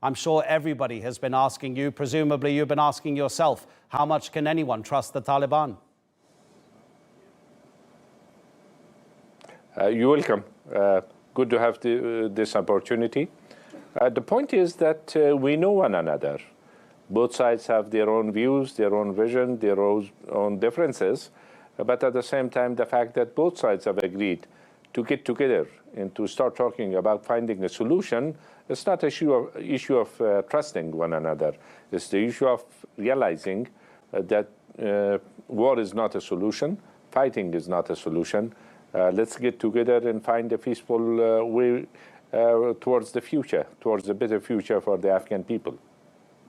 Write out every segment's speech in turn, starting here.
I'm sure everybody has been asking you, presumably you've been asking yourself, how much can anyone trust the Taliban? You're welcome. Good to have this opportunity. The point is that we know one another. Both sides have their own views, their own vision, their own differences. But at the same time, the fact that both sides have agreed to get together and to start talking about finding a solution, it's not an issue of trusting one another. It's the issue of realizing that war is not a solution, fighting is not a solution. Let's get together and find a peaceful way towards the future, towards a better future for the Afghan people.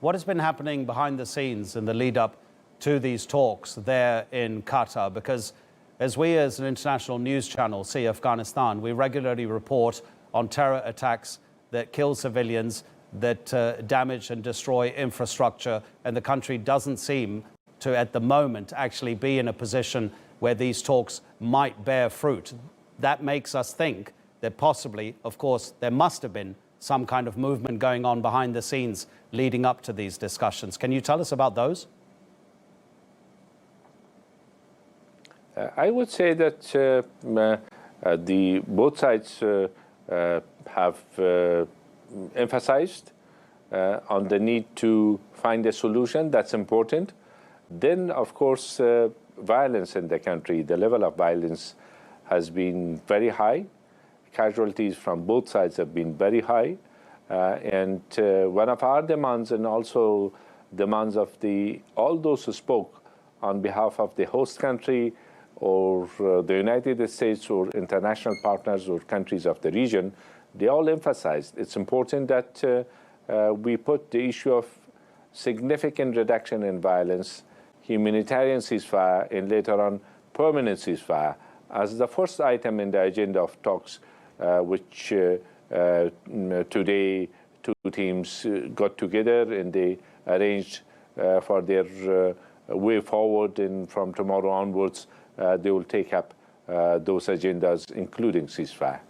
What has been happening behind the scenes in the lead up to these talks there in Qatar? Because as we as an international news channel see Afghanistan, we regularly report on terror attacks that kill civilians, that damage and destroy infrastructure, and the country doesn't seem to, at the moment, actually be in a position where these talks might bear fruit. That makes us think that possibly, of course, there must have been some kind of movement going on behind the scenes leading up to these discussions. Can you tell us about those? I would say that both sides have emphasized on the need to find a solution. That's important. Then, of course, violence in the country, the level of violence has been very high. Casualties from both sides have been very high. And one of our demands, and also demands of all those who spoke on behalf of the host country or the United States or international partners or countries of the region, they all emphasized it's important that we put the issue of significant reduction in violence, humanitarian ceasefire, and later on permanent ceasefire as the first item in the agenda of talks, which today two teams got together and they arranged for their way forward, and from tomorrow onwards they will take up those agendas, including ceasefire.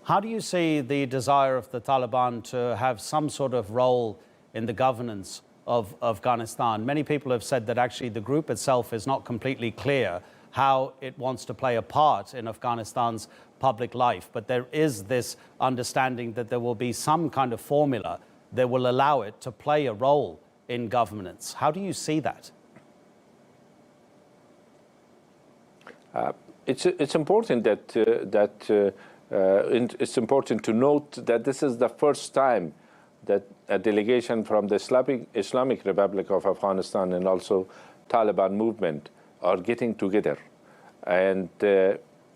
How do you see the desire of the Taliban to have some sort of role in the governance of Afghanistan? Many people have said that actually the group itself is not completely clear how it wants to play a part in Afghanistan's public life, but there is this understanding that there will be some kind of formula that will allow it to play a role in governance. How do you see that? It's important it's important to note that this is the first time that a delegation from the Islamic Republic of Afghanistan and also Taliban movement are getting together, and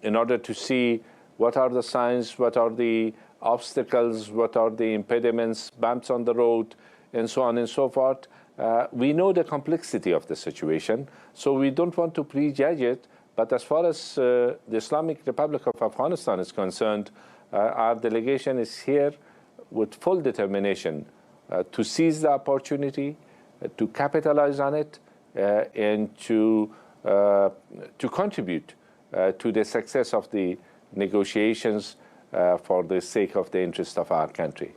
in order to see what are the signs, what are the obstacles, what are the impediments, bumps on the road, and so on and so forth. We know the complexity of the situation, so we don't want to prejudge it. But as far as the Islamic Republic of Afghanistan is concerned, our delegation is here with full determination to seize the opportunity, to capitalize on it, and to contribute to the success of the negotiations for the sake of the interest of our country.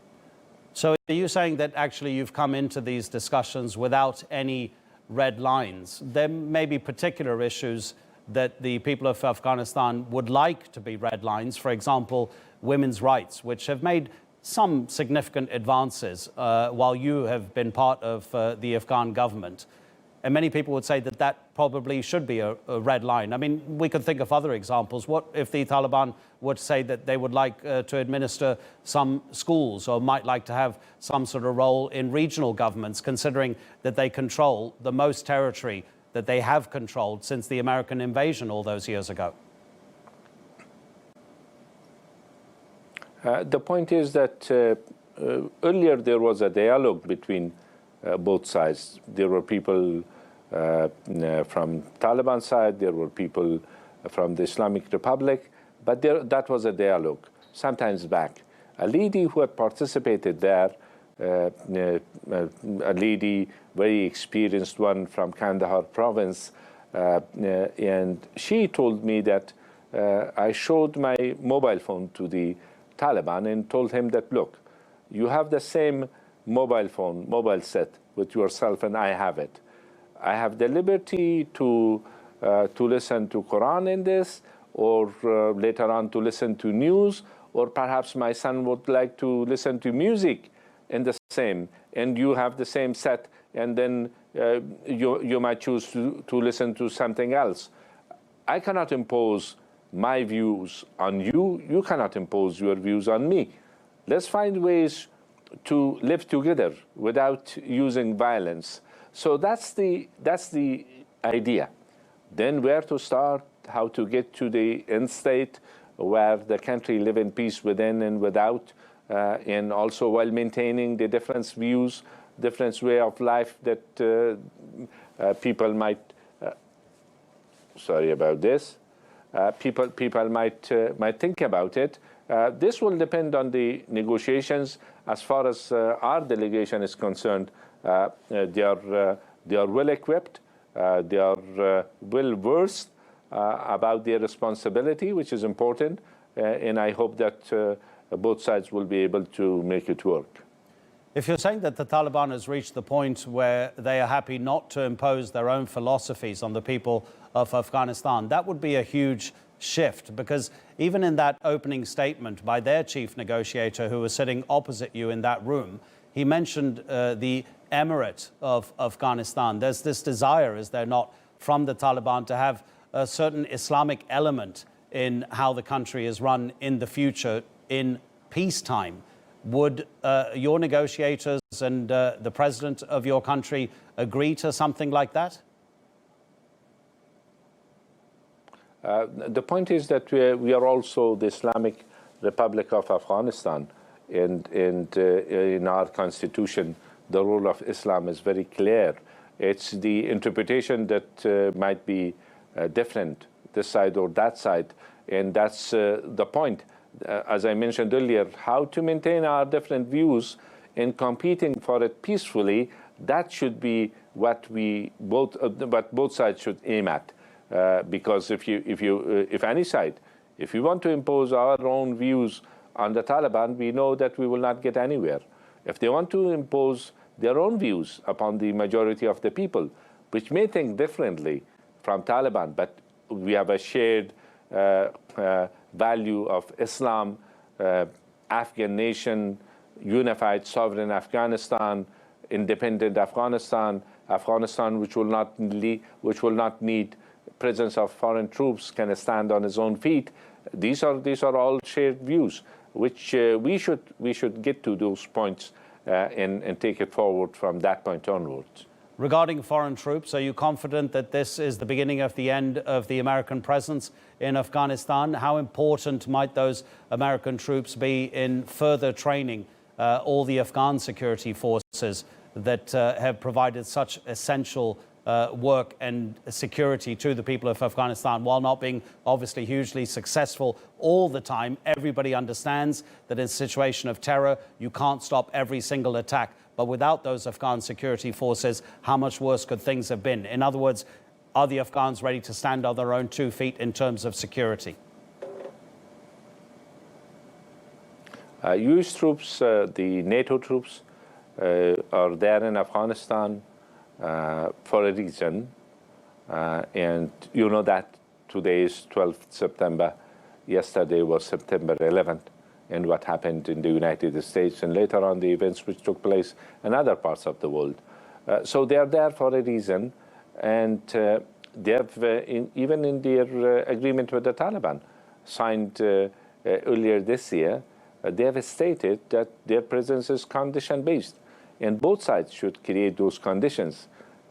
So are you saying that actually you've come into these discussions without any red lines? There may be particular issues that the people of Afghanistan would like to be red lines, for example, women's rights, which have made some significant advances while you have been part of the Afghan government. And many people would say that that probably should be a red line. I mean, we could think of other examples. What if the Taliban would say that they would like to administer some schools or might like to have some sort of role in regional governments, considering that they control the most territory that they have controlled since the American invasion all those years ago? The point is that earlier there was a dialogue between both sides. There were people from Taliban side, there were people from the Islamic Republic, but that was a dialogue sometimes back. A lady who had participated there, a lady, very experienced one from Kandahar province, and she told me that I showed my mobile phone to the Taliban and told him that, look, you have the same mobile phone, mobile set with yourself, and I have it. I have the liberty to listen to Quran in this, or later on to listen to news, or perhaps my son would like to listen to music in the same, and you have the same set, and then you might choose to listen to something else. I cannot impose my views on you. You cannot impose your views on me. Let's find ways to live together without using violence. So that's the idea. Then where to start, how to get to the end state where the country live in peace within and without, and also while maintaining the different views, different way of life that people might, sorry about this, people might think about it. This will depend on the negotiations. As far as our delegation is concerned, they are well equipped, they are well versed about their responsibility, which is important, and I hope that both sides will be able to make it work. If you're saying that the Taliban has reached the point where they are happy not to impose their own philosophies on the people of Afghanistan, that would be a huge shift, because even in that opening statement by their chief negotiator, who was sitting opposite you in that room, he mentioned the emirate of Afghanistan. There's this desire, is there not, from the Taliban to have a certain Islamic element in how the country is run in the future in peacetime. Would your negotiators and the president of your country agree to something like that? The point is that we are also the Islamic Republic of Afghanistan, and in our constitution, the role of Islam is very clear. It's the interpretation that might be different, this side or that side, and that's the point. As I mentioned earlier, how to maintain our different views in competing for it peacefully, that should be what both sides should aim at. Because if any side, if we want to impose our own views on the Taliban, we know that we will not get anywhere. If they want to impose their own views upon the majority of the people, which may think differently from Taliban, but we have a shared value of Islam, Afghan nation, unified sovereign Afghanistan, independent Afghanistan, Afghanistan which will not need presence of foreign troops, can stand on its own feet. These are all shared views, which we should get to those points and take it forward from that point onwards. Regarding foreign troops, are you confident that this is the beginning of the end of the American presence in Afghanistan? How important might those American troops be in further training all the Afghan security forces that have provided such essential work and security to the people of Afghanistan, while not being obviously hugely successful all the time? Everybody understands that in a situation of terror, you can't stop every single attack. But without those Afghan security forces, how much worse could things have been? In other words, are the Afghans ready to stand on their own 2 feet in terms of security? U.S. troops, the NATO troops, are there in Afghanistan for a reason. And you know that today is 12th September. Yesterday was September 11th. And what happened in the United States, and later on the events which took place in other parts of the world. So they are there for a reason, and they have, even in their agreement with the Taliban, signed earlier this year, they have stated that their presence is condition-based, and both sides should create those conditions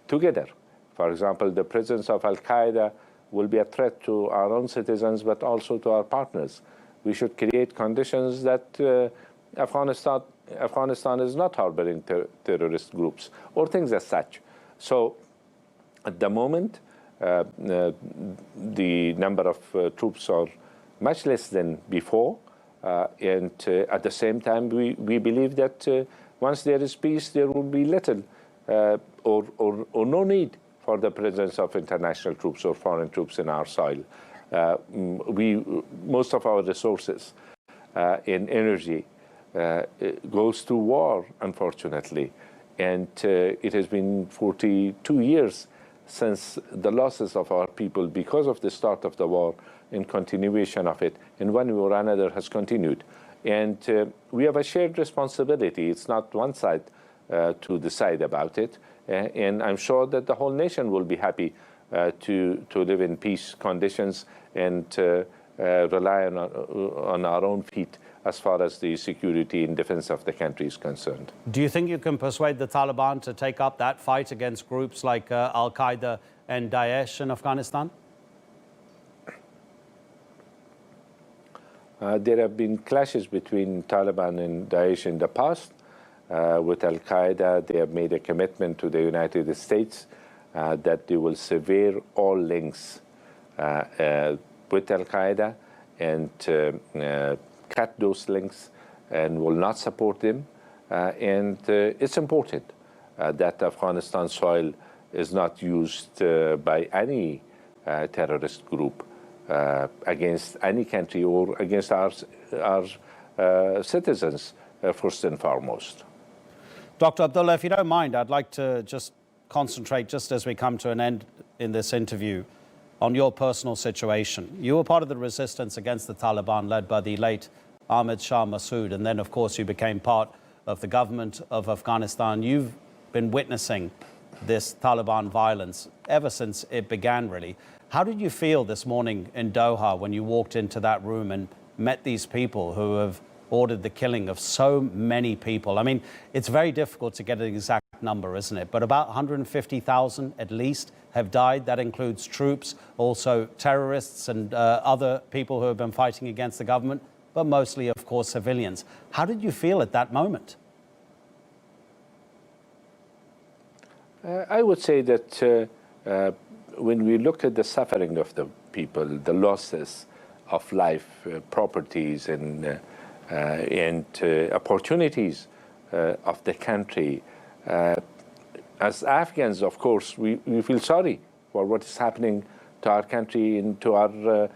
together. For example, the presence of Al-Qaeda will be a threat to our own citizens, but also to our partners. We should create conditions that Afghanistan is not harboring terrorist groups or things as such. So at the moment, the number of troops are much less than before. And at the same time, we believe that once there is peace, there will be little or no need for the presence of international troops or foreign troops in our soil. Most of our resources in energy goes to war, unfortunately. And it has been 42 years since the losses of our people because of the start of the war and continuation of it, in one way or another has continued. And we have a shared responsibility. It's not one side to decide about it. And I'm sure that the whole nation will be happy to live in peace conditions and rely on our own feet as far as the security and defense of the country is concerned. Do you think you can persuade the Taliban to take up that fight against groups like Al-Qaeda and Daesh in Afghanistan? There have been clashes between Taliban and Daesh in the past. With Al-Qaeda, they have made a commitment to the United States that they will sever all links with Al-Qaeda and cut those links and will not support them. And it's important that Afghanistan soil is not used by any terrorist group against any country or against our citizens, first and foremost. Dr. Abdullah, if you don't mind, I'd like to just concentrate, just as we come to an end in this interview, on your personal situation. You were part of the resistance against the Taliban led by the late Ahmed Shah Massoud, and then, of course, you became part of the government of Afghanistan. You've been witnessing this Taliban violence ever since it began, really. How did you feel this morning in Doha when you walked into that room and met these people who have ordered the killing of so many people? I mean, it's very difficult to get an exact number, isn't it? But about 150,000 at least have died. That includes troops, also terrorists and other people who have been fighting against the government, but mostly, of course, civilians. How did you feel at that moment? I would say that when we look at the suffering of the people, the losses of life, properties, and opportunities of the country, as Afghans, of course, we feel sorry for what is happening to our country and to our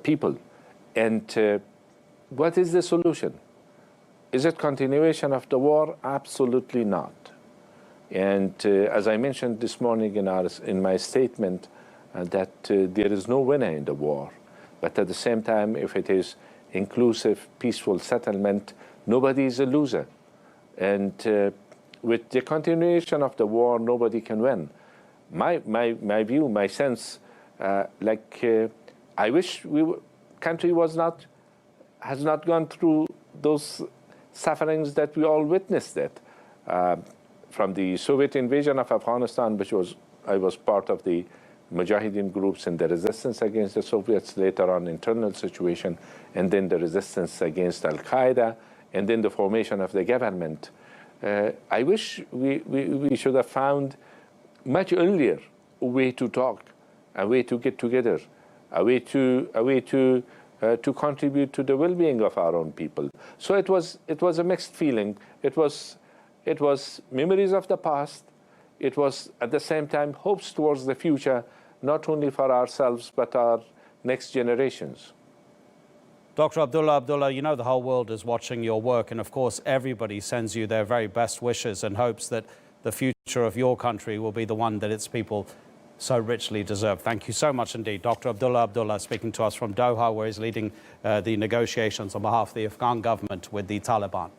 people. And what is the solution? Is it continuation of the war? Absolutely not. And as I mentioned this morning in my statement, that there is no winner in the war. But at the same time, if it is inclusive, peaceful settlement, nobody is a loser. And with the continuation of the war, nobody can win. My view, my sense, I wish country has not gone through those sufferings that we all witnessed it. From the Soviet invasion of Afghanistan, I was part of the Mujahideen groups in the resistance against the Soviets, later on internal situation, and then the resistance against Al-Qaeda, and then the formation of the government. I wish we should have found much earlier a way to talk, a way to get together, a way to contribute to the well-being of our own people. So it was a mixed feeling. It was memories of the past. It was, at the same time, hopes towards the future, not only for ourselves, but our next generations. Dr. Abdullah Abdullah, you know the whole world is watching your work, and of course everybody sends you their very best wishes and hopes that the future of your country will be the one that its people so richly deserve. Thank you so much indeed. Dr. Abdullah Abdullah speaking to us from Doha, where he's leading the negotiations on behalf of the Afghan government with the Taliban.